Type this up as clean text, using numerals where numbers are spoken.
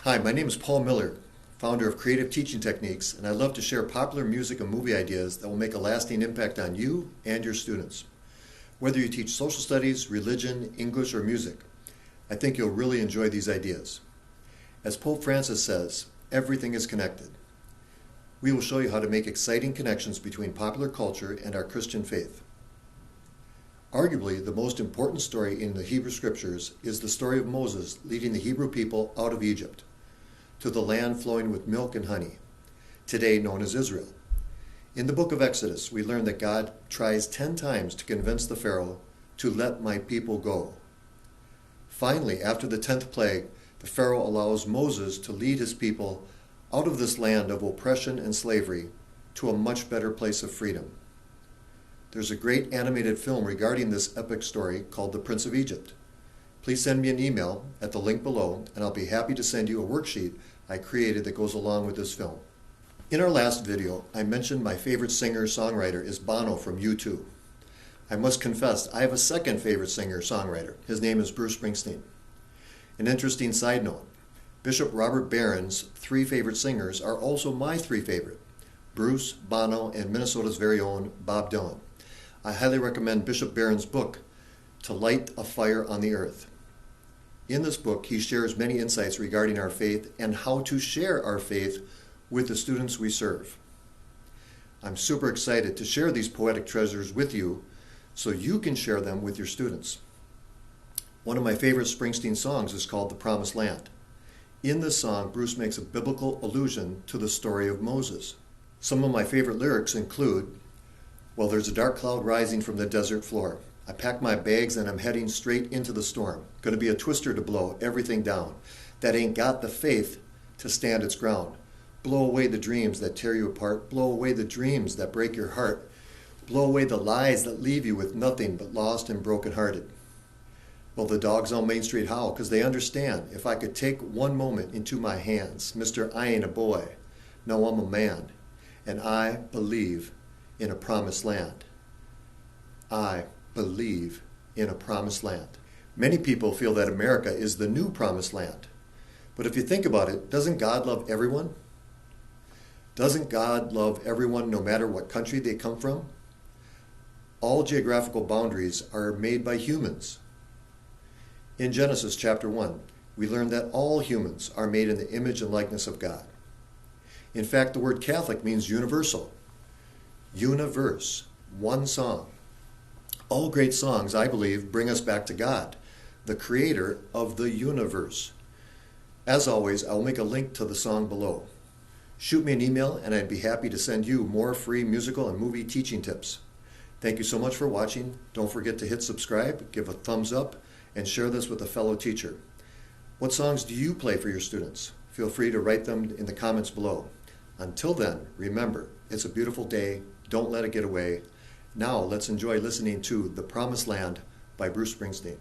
Hi, my name is Paul Miller, founder of Creative Teaching Techniques, and I love to share popular music and movie ideas that will make a lasting impact on you and your students. Whether you teach social studies, religion, English, or music, I think you'll really enjoy these ideas. As Pope Francis says, everything is connected. We will show you how to make exciting connections between popular culture and our Christian faith. Arguably, the most important story in the Hebrew Scriptures is the story of Moses leading the Hebrew people out of Egypt to the land flowing with milk and honey, today known as Israel. In the book of Exodus, we learn that God tries 10 times to convince the Pharaoh to let my people go. Finally, after the 10th plague, the Pharaoh allows Moses to lead his people out of this land of oppression and slavery to a much better place of freedom. There's a great animated film regarding this epic story called The Prince of Egypt. Please send me an email at the link below, and I'll be happy to send you a worksheet I created that goes along with this film. In our last video, I mentioned my favorite singer-songwriter is Barron from U2. I must confess, I have a second favorite singer-songwriter. His name is Bruce Springsteen. An interesting side note, Bishop Robert Barron's 3 favorite singers are also my 3 favorite, Bruce, Bono, and Minnesota's very own Bob Dylan. I highly recommend Bishop Barron's book, To Light a Fire on the Earth. In this book, he shares many insights regarding our faith and how to share our faith with the students we serve. I'm super excited to share these poetic treasures with you so you can share them with your students. One of my favorite Springsteen songs is called The Promised Land. In this song, Bruce makes a biblical allusion to the story of Moses. Some of my favorite lyrics include, "Well, there's a dark cloud rising from the desert floor. I pack my bags and I'm heading straight into the storm. Gonna be a twister to blow everything down. That ain't got the faith to stand its ground. Blow away the dreams that tear you apart. Blow away the dreams that break your heart. Blow away the lies that leave you with nothing but lost and brokenhearted." Well, the dogs on Main Street howl because they understand if I could take one moment into my hands, Mr. I ain't a boy. No, I'm a man. And I believe in a promised land. I believe in a promised land. Many people feel that America is the new promised land. But if you think about it, doesn't God love everyone? Doesn't God love everyone no matter what country they come from? All geographical boundaries are made by humans. In Genesis chapter 1, we learn that all humans are made in the image and likeness of God. In fact, the word Catholic means universal. Universe, one song. All great songs, I believe, bring us back to God, the creator of the universe. As always, I'll make a link to the song below. Shoot me an email and I'd be happy to send you more free musical and movie teaching tips. Thank you so much for watching. Don't forget to hit subscribe, give a thumbs up, and share this with a fellow teacher. What songs do you play for your students? Feel free to write them in the comments below. Until then, remember, it's a beautiful day. Don't let it get away. Now let's enjoy listening to The Promised Land by Bruce Springsteen.